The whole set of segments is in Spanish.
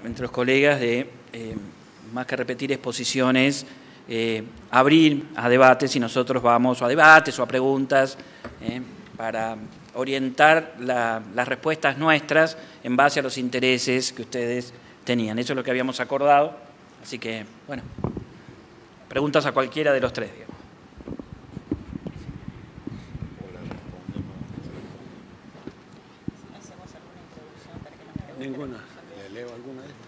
entre los colegas de, más que repetir exposiciones, abrir a debates, y nosotros vamos a debates o a preguntas para orientar las respuestas nuestras en base a los intereses que ustedes tenían. Eso es lo que habíamos acordado, así que, bueno, preguntas a cualquiera de los tres, digamos. Ninguna. ¿Le leo alguna de estas?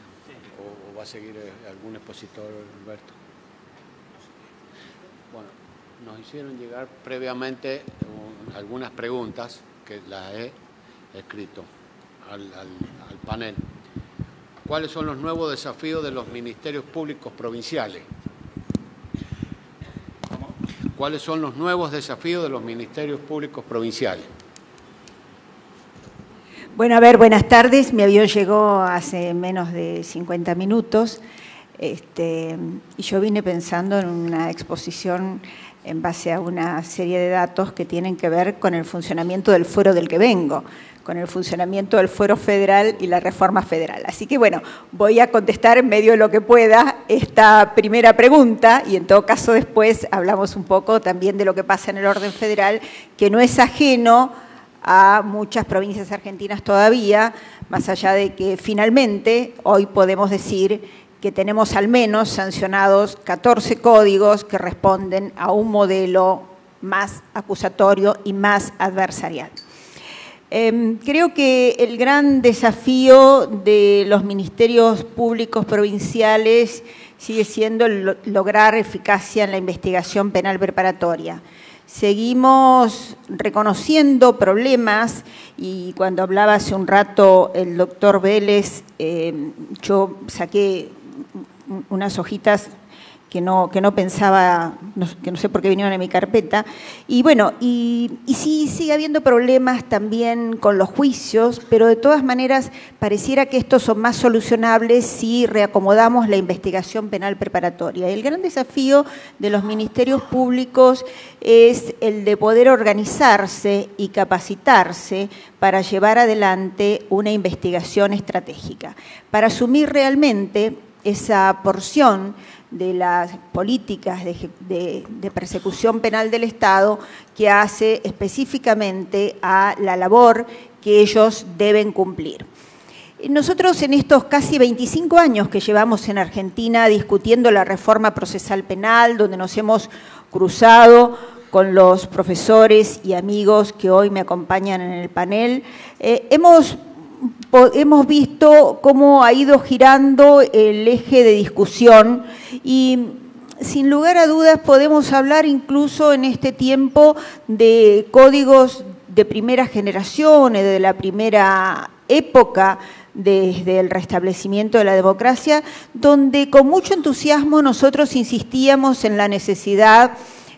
¿O va a seguir algún expositor, Alberto? Bueno, nos hicieron llegar previamente algunas preguntas que las he escrito al panel. ¿Cuáles son los nuevos desafíos de los ministerios públicos provinciales? ¿Cuáles son los nuevos desafíos de los ministerios públicos provinciales? Bueno, a ver, buenas tardes. Mi avión llegó hace menos de 50 minutos y yo vine pensando en una exposición en base a una serie de datos que tienen que ver con el funcionamiento del fuero del que vengo, con el funcionamiento del fuero federal y la reforma federal. Así que, bueno, voy a contestar en medio de lo que pueda esta primera pregunta y en todo caso después hablamos un poco también de lo que pasa en el orden federal, que no es ajeno a muchas provincias argentinas todavía, más allá de que finalmente hoy podemos decir que tenemos al menos sancionados 14 códigos que responden a un modelo más acusatorio y más adversarial. Creo que el gran desafío de los ministerios públicos provinciales sigue siendo lograr eficacia en la investigación penal preparatoria. Seguimos reconociendo problemas y cuando hablaba hace un rato el doctor Vélez, yo saqué unas hojitas que no pensaba, que no sé por qué vinieron en mi carpeta. Y bueno, y sí sigue habiendo problemas también con los juicios, pero de todas maneras pareciera que estos son más solucionables si reacomodamos la investigación penal preparatoria. El gran desafío de los ministerios públicos es el de poder organizarse y capacitarse para llevar adelante una investigación estratégica, para asumir realmente esa porción de las políticas de persecución penal del Estado que hace específicamente a la labor que ellos deben cumplir. Nosotros en estos casi 25 años que llevamos en Argentina discutiendo la reforma procesal penal, donde nos hemos cruzado con los profesores y amigos que hoy me acompañan en el panel, hemos visto cómo ha ido girando el eje de discusión y sin lugar a dudas podemos hablar incluso en este tiempo de códigos de primera generación, de la primera época desde el restablecimiento de la democracia, donde con mucho entusiasmo nosotros insistíamos en la necesidad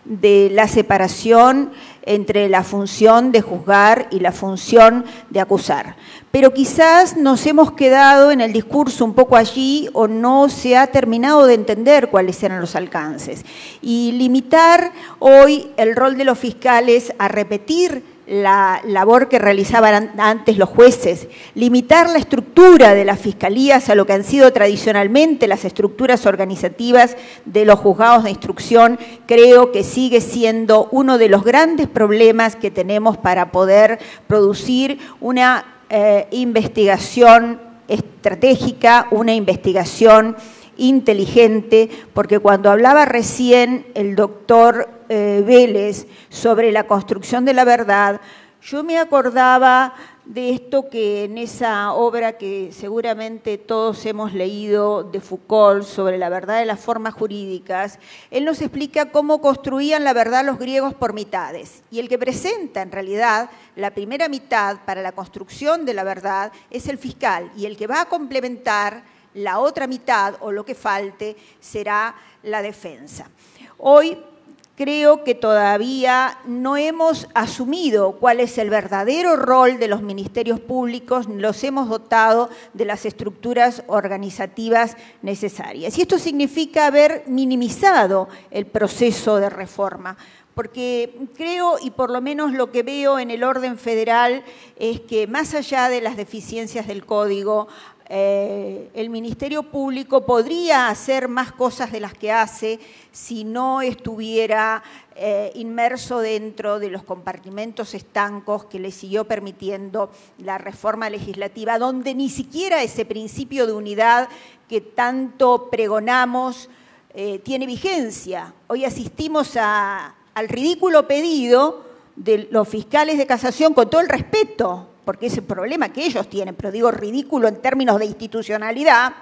de la separación entre la función de juzgar y la función de acusar. Pero quizás nos hemos quedado en el discurso un poco allí o no se ha terminado de entender cuáles eran los alcances. Y limitar hoy el rol de los fiscales a repetir la labor que realizaban antes los jueces, limitar la estructura de las fiscalías a lo que han sido tradicionalmente las estructuras organizativas de los juzgados de instrucción, creo que sigue siendo uno de los grandes problemas que tenemos para poder producir una investigación estratégica, una investigación inteligente, porque cuando hablaba recién el doctor Vélez sobre la construcción de la verdad, yo me acordaba de esto que en esa obra que seguramente todos hemos leído de Foucault sobre la verdad de las formas jurídicas, él nos explica cómo construían la verdad los griegos por mitades. Y el que presenta en realidad la primera mitad para la construcción de la verdad es el fiscal, y el que va a complementar la otra mitad o lo que falte será la defensa. Hoy creo que todavía no hemos asumido cuál es el verdadero rol de los ministerios públicos, los hemos dotado de las estructuras organizativas necesarias. Y esto significa haber minimizado el proceso de reforma, porque creo, y por lo menos lo que veo en el orden federal, es que más allá de las deficiencias del código, el Ministerio Público podría hacer más cosas de las que hace si no estuviera inmerso dentro de los compartimentos estancos que le siguió permitiendo la reforma legislativa, donde ni siquiera ese principio de unidad que tanto pregonamos tiene vigencia. Hoy asistimos al ridículo pedido de los fiscales de casación, con todo el respeto, porque es el problema que ellos tienen, pero digo ridículo en términos de institucionalidad,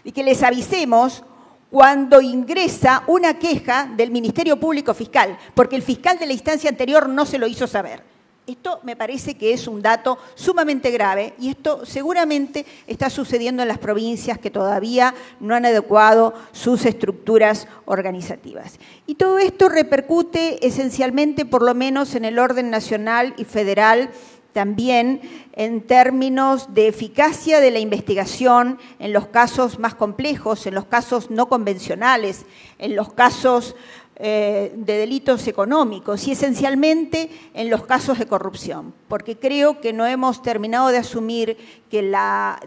y que les avisemos cuando ingresa una queja del Ministerio Público Fiscal, porque el fiscal de la instancia anterior no se lo hizo saber. Esto me parece que es un dato sumamente grave y esto seguramente está sucediendo en las provincias que todavía no han adecuado sus estructuras organizativas. Y todo esto repercute esencialmente, por lo menos en el orden nacional y federal, también en términos de eficacia de la investigación en los casos más complejos, en los casos no convencionales, en los casos de delitos económicos y esencialmente en los casos de corrupción, porque creo que no hemos terminado de asumir que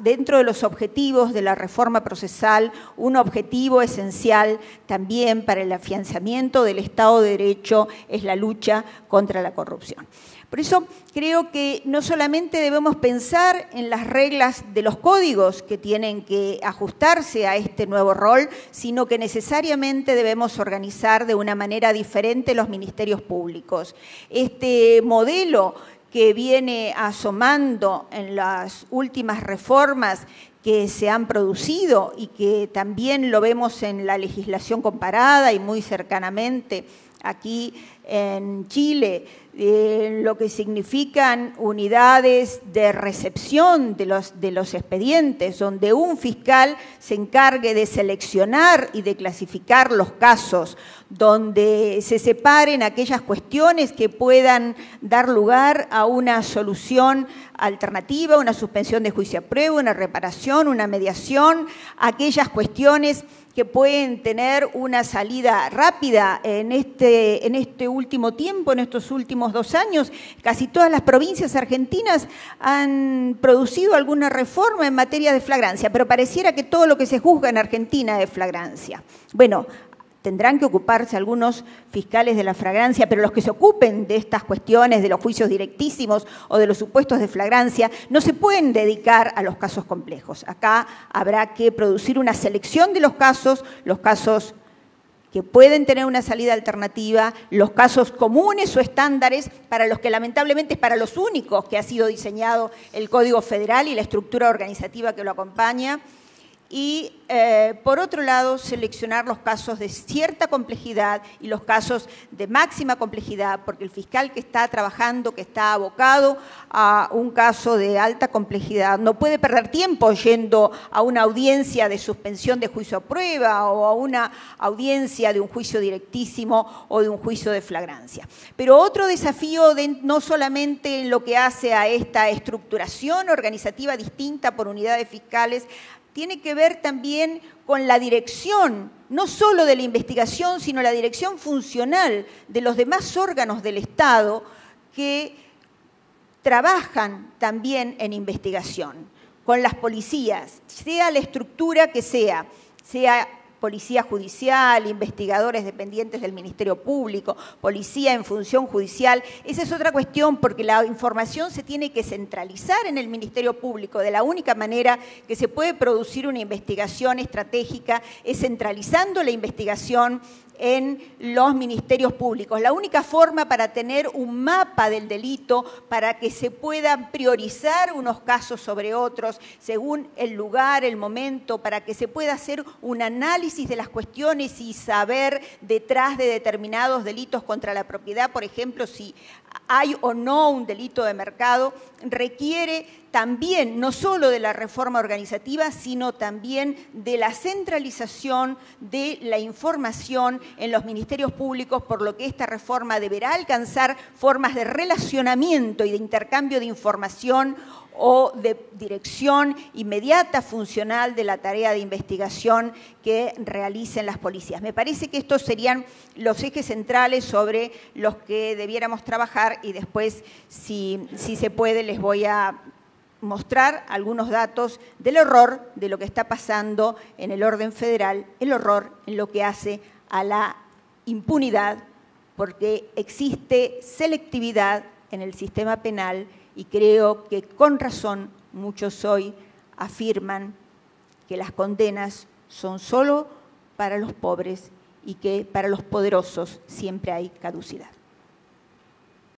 dentro de los objetivos de la reforma procesal, un objetivo esencial también para el afianzamiento del Estado de Derecho es la lucha contra la corrupción. Por eso creo que no solamente debemos pensar en las reglas de los códigos que tienen que ajustarse a este nuevo rol, sino que necesariamente debemos organizar de una manera diferente los ministerios públicos. Este modelo que viene asomando en las últimas reformas que se han producido y que también lo vemos en la legislación comparada y muy cercanamente aquí en Chile, lo que significan unidades de recepción de los expedientes, donde un fiscal se encargue de seleccionar y de clasificar los casos, donde se separen aquellas cuestiones que puedan dar lugar a una solución alternativa, una suspensión de juicio a prueba, una reparación, una mediación, aquellas cuestiones que pueden tener una salida rápida en este último tiempo, en estos últimos 2 años. Casi todas las provincias argentinas han producido alguna reforma en materia de flagrancia, pero pareciera que todo lo que se juzga en Argentina es flagrancia. Bueno, tendrán que ocuparse algunos fiscales de la flagrancia, pero los que se ocupen de estas cuestiones, de los juicios directísimos o de los supuestos de flagrancia, no se pueden dedicar a los casos complejos. Acá habrá que producir una selección de los casos que pueden tener una salida alternativa, los casos comunes o estándares para los que lamentablemente es para los únicos que ha sido diseñado el Código Federal y la estructura organizativa que lo acompaña. Y, por otro lado, seleccionar los casos de cierta complejidad y los casos de máxima complejidad, porque el fiscal que está trabajando, que está abocado a un caso de alta complejidad, no puede perder tiempo yendo a una audiencia de suspensión de juicio a prueba o a una audiencia de un juicio directísimo o de un juicio de flagrancia. Pero otro desafío, no solamente en lo que hace a esta estructuración organizativa distinta por unidades fiscales, tiene que ver también con la dirección, no solo de la investigación, sino la dirección funcional de los demás órganos del Estado que trabajan también en investigación, con las policías, sea la estructura que sea policía judicial, investigadores dependientes del Ministerio Público, policía en función judicial. Esa es otra cuestión porque la información se tiene que centralizar en el Ministerio Público. De la única manera que se puede producir una investigación estratégica es centralizando la investigación en los ministerios públicos. La única forma para tener un mapa del delito, para que se puedan priorizar unos casos sobre otros según el lugar, el momento, para que se pueda hacer un análisis de las cuestiones y saber detrás de determinados delitos contra la propiedad, por ejemplo, si hay o no un delito de mercado, requiere también no solo de la reforma organizativa, sino también de la centralización de la información en los ministerios públicos, por lo que esta reforma deberá alcanzar formas de relacionamiento y de intercambio de información o de dirección inmediata funcional de la tarea de investigación que realicen las policías. Me parece que estos serían los ejes centrales sobre los que debiéramos trabajar y después, si se puede, les voy a mostrar algunos datos del horror de lo que está pasando en el orden federal, el horror en lo que hace a la impunidad, porque existe selectividad en el sistema penal y creo que con razón muchos hoy afirman que las condenas son solo para los pobres y que para los poderosos siempre hay caducidad.